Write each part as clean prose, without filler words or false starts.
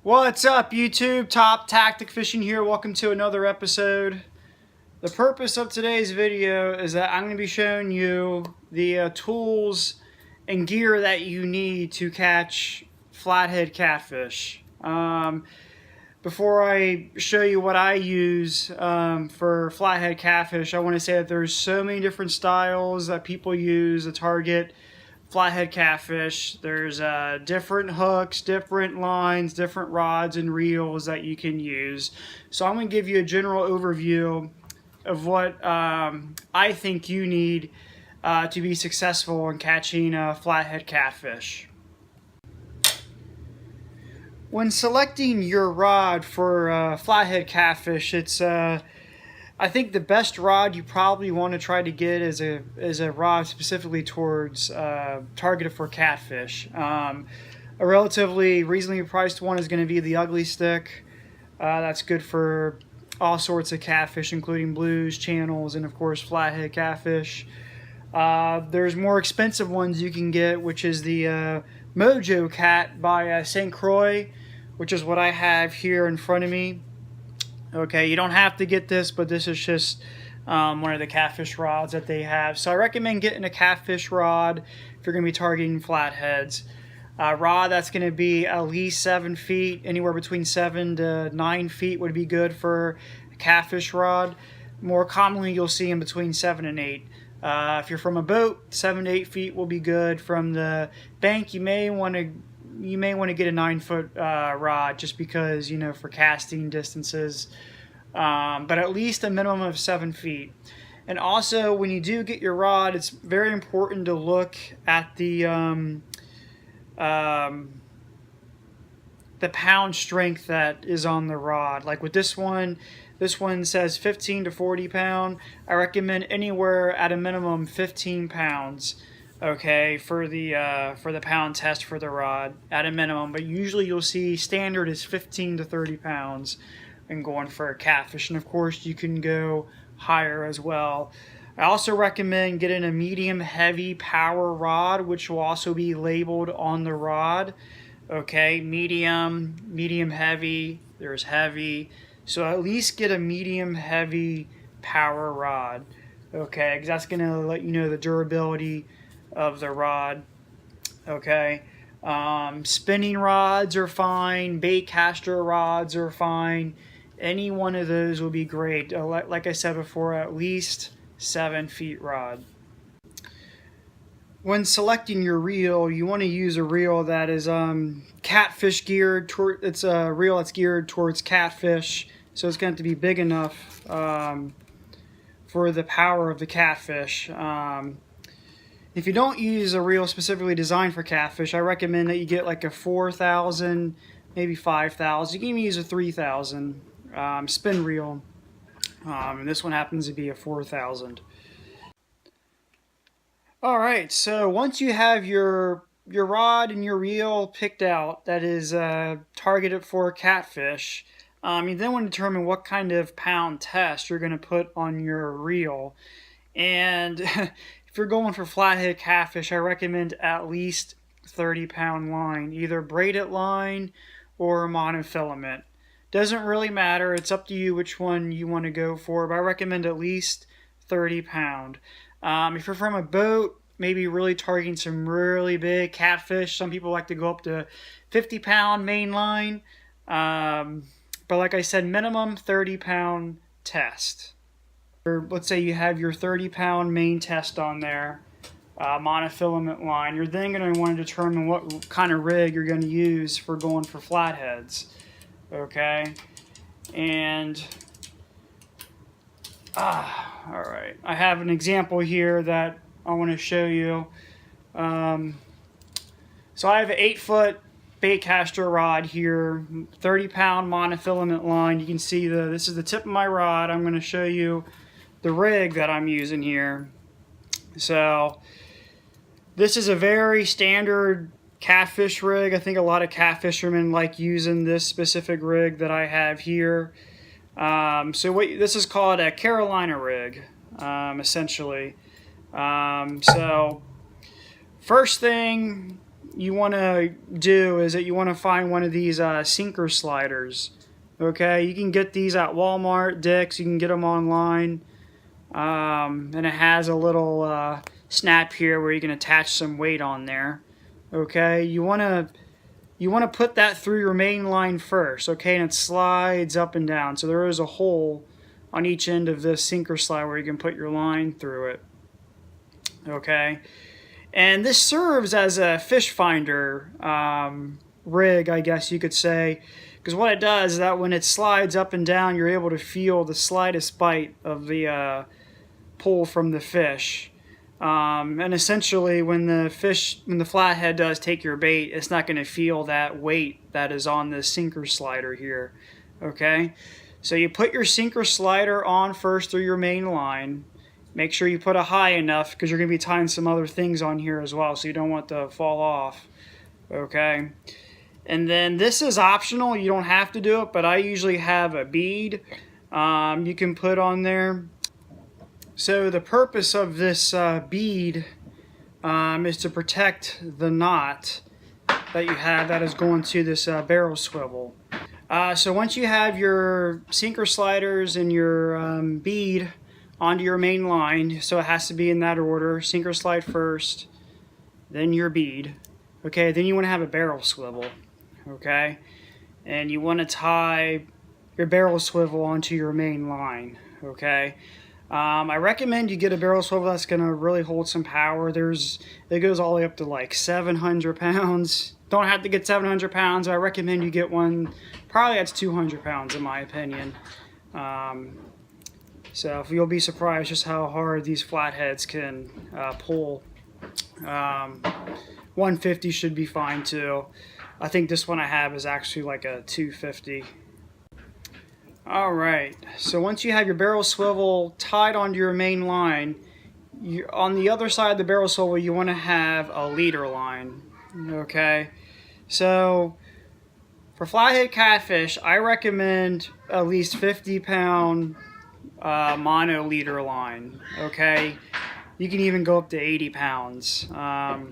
What's up, YouTube? Top Tactic Fishing here. Welcome to another episode. The purpose of today's video is that I'm going to be showing you the tools and gear that you need to catch flathead catfish. Before I show you what I use for flathead catfish, I want to say that there's so many different styles that people use to target flathead catfish. There's different hooks, different lines, different rods and reels that you can use. So I'm going to give you a general overview of what I think you need to be successful in catching flathead catfish. When selecting your rod for flathead catfish, it's I think the best rod you probably want to try to get is a rod specifically towards targeted for catfish. A relatively reasonably priced one is going to be the Ugly Stick. That's good for all sorts of catfish, including blues, channels, and of course flathead catfish. There's more expensive ones you can get, which is the Mojo Cat by St. Croix, which is what I have here in front of me. Okay, you don't have to get this, but this is just one of the catfish rods that they have. So I recommend getting a catfish rod if you're going to be targeting flatheads. A rod that's going to be at least 7 feet, anywhere between 7 to 9 feet would be good for a catfish rod. More commonly, you'll see in between 7 and 8. If you're from a boat, 7 to 8 feet will be good. From the bank, you may want to get a 9-foot rod, just because, you know, for casting distances, but at least a minimum of 7 feet. And also, when you do get your rod, it's very important to look at the pound strength that is on the rod. Like with this one says 15 to 40 pound. I recommend anywhere at a minimum 15 pounds. Okay, for the pound test for the rod at a minimum, but usually you'll see standard is 15 to 30 pounds and going for a catfish, and of course you can go higher as well. I also recommend getting a medium heavy power rod, which will also be labeled on the rod. Okay, medium heavy, there's heavy, so at least get a medium heavy power rod. Okay, because that's going to let you know the durability of the rod. Okay, spinning rods are fine, bait caster rods are fine, any one of those will be great. Like I said before, at least 7 feet rod. When selecting your reel, you want to use a reel that is catfish geared. It's a reel that's geared towards catfish, so it's going to be big enough for the power of the catfish. If you don't use a reel specifically designed for catfish, I recommend that you get like a 4,000, maybe 5,000. You can even use a 3,000 spin reel. And this one happens to be a 4,000. All right, so once you have your rod and your reel picked out that is targeted for catfish, you then want to determine what kind of pound test you're going to put on your reel. And if you're going for flathead catfish, I recommend at least 30-pound line, either braided line or monofilament. Doesn't really matter, it's up to you which one you want to go for, but I recommend at least 30-pound. If you're from a boat, maybe really targeting some really big catfish, some people like to go up to 50-pound main line, but like I said, minimum 30-pound test. Let's say you have your 30-pound main test on there, monofilament line. You're then going to want to determine what kind of rig you're going to use for going for flatheads. Okay, and all right, I have an example here that I want to show you. So I have an 8-foot bait caster rod here, 30-pound monofilament line. You can see this is the tip of my rod. I'm going to show you the rig that I'm using here. So this is a very standard catfish rig. I think a lot of catfishermen like using this specific rig that I have here. This is called a Carolina rig, essentially. So first thing you want to do is that you want to find one of these sinker sliders. Okay, you can get these at Walmart, Dick's, you can get them online. And it has a little snap here where you can attach some weight on there. Okay, you want to put that through your main line first, okay, and it slides up and down. So there is a hole on each end of this sinker slide where you can put your line through it. Okay, and this serves as a fish finder rig, I guess you could say, because what it does is that when it slides up and down, you're able to feel the slightest bite of the pull from the fish. And essentially, when the flathead does take your bait, it's not going to feel that weight that is on the sinker slider here. Okay, so you put your sinker slider on first through your main line. Make sure you put it high enough because you're going to be tying some other things on here as well, so you don't want to fall off. Okay, and then this is optional. You don't have to do it, but I usually have a bead you can put on there. So the purpose of this bead is to protect the knot that you have that is going to this barrel swivel. So once you have your sinker sliders and your bead onto your main line, so it has to be in that order: sinker slide first, then your bead. Okay, then you want to have a barrel swivel. Okay, and you want to tie your barrel swivel onto your main line. Okay. I recommend you get a barrel swivel that's going to really hold some power. It goes all the way up to like 700 pounds. Don't have to get 700 pounds. I recommend you get one probably that's 200 pounds in my opinion. So you'll be surprised just how hard these flatheads can pull. 150 should be fine too. I think this one I have is actually like a 250. Alright, so once you have your barrel swivel tied onto your main line, on the other side of the barrel swivel you want to have a leader line. Okay, so for flathead catfish, I recommend at least 50-pound mono leader line. Okay, you can even go up to 80 pounds. I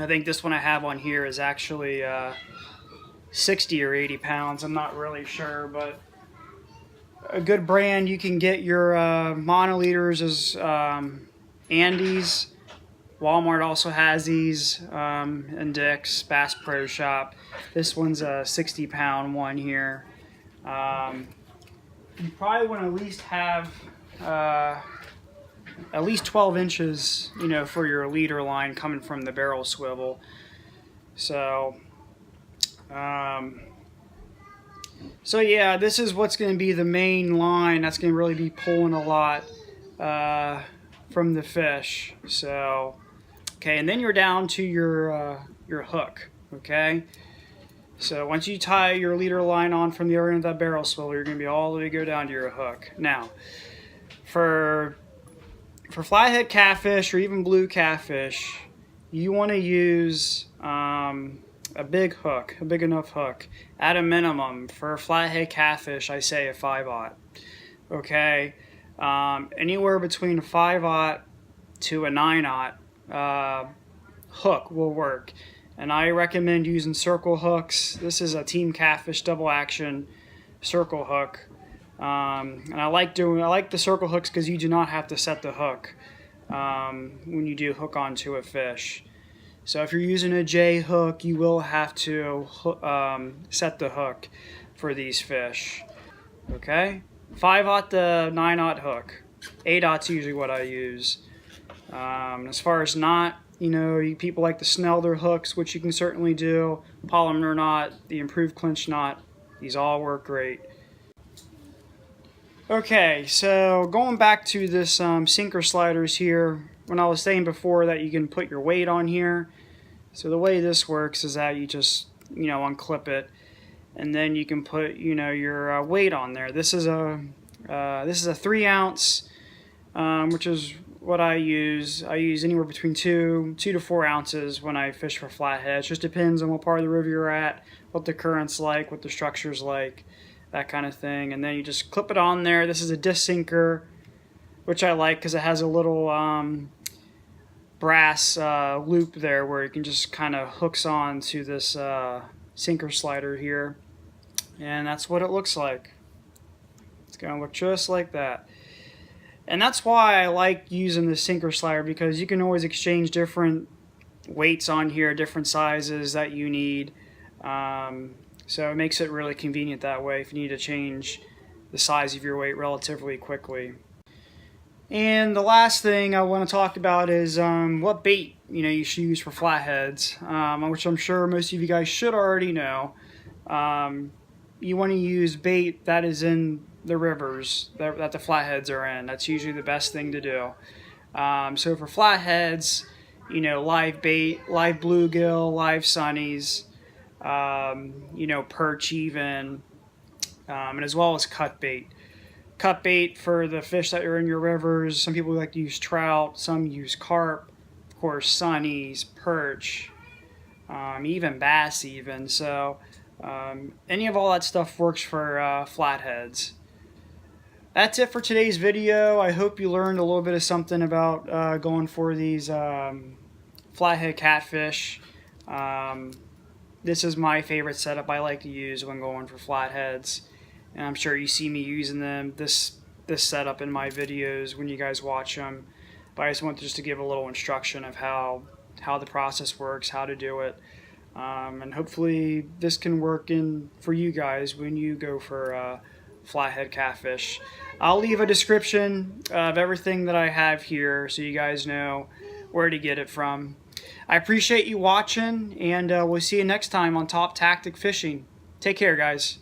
think this one I have on here is actually 60 or 80 pounds. I'm not really sure, but a good brand you can get your monoliters is Andes. Walmart also has these, and Dick's, Bass Pro Shop. This one's a 60-pound one here. You probably want to at least have at least 12 inches, you know, for your leader line coming from the barrel swivel. So so yeah, this is what's going to be the main line that's going to really be pulling a lot from the fish. So, okay, and then you're down to your hook. Okay, so once you tie your leader line on from the other end of that barrel swivel, you're going to be all the way go down to your hook. Now, for flathead catfish or even blue catfish, you want to use a big hook, a big enough hook. At a minimum, for flathead catfish, I say a 5/0. Okay, anywhere between a 5/0 to a 9/0 hook will work, and I recommend using circle hooks. This is a Team Catfish double action circle hook, and I like the circle hooks because you do not have to set the hook when you do hook onto a fish. So if you're using a J hook, you will have to set the hook for these fish. Okay, 5/0 to 9/0 hook. 8/0's usually what I use. As far as knot, you know, people like to snell their hooks, which you can certainly do. Polymer knot, the improved clinch knot, these all work great. Okay, so going back to this sinker sliders here, when I was saying before that you can put your weight on here, so the way this works is that you just, you know, unclip it, and then you can put, you know, your weight on there. This is a 3 ounce, which is what I use. I use anywhere between 2 to 4 ounces when I fish for flatheads. Just depends on what part of the river you're at, what the current's like, what the structure's like, that kind of thing. And then you just clip it on there. This is a disc sinker, which I like because it has a little brass loop there where it can just kind of hooks on to this sinker slider here, and that's what it looks like. It's gonna look just like that. And that's why I like using the sinker slider, because you can always exchange different weights on here, different sizes that you need. So it makes it really convenient that way if you need to change the size of your weight relatively quickly. And the last thing I want to talk about is what bait you should use for flatheads, which I'm sure most of you guys should already know. You want to use bait that is in the rivers that the flatheads are in. That's usually the best thing to do. So for flatheads, live bait, live bluegill, live sunnies, perch even, and as well as cut bait. Cut bait for the fish that are in your rivers. Some people like to use trout, some use carp, of course sunnies, perch, even bass even. So any of all that stuff works for flatheads. That's it for today's video. I hope you learned a little bit of something about going for these flathead catfish. This is my favorite setup I like to use when going for flatheads, and I'm sure you see me using this setup in my videos when you guys watch them. But I just wanted to give a little instruction of how the process works, how to do it, and hopefully this can work for you guys when you go for flathead catfish. I'll leave a description of everything that I have here so you guys know where to get it from. I appreciate you watching, and we'll see you next time on Top Tactic Fishing. Take care, guys.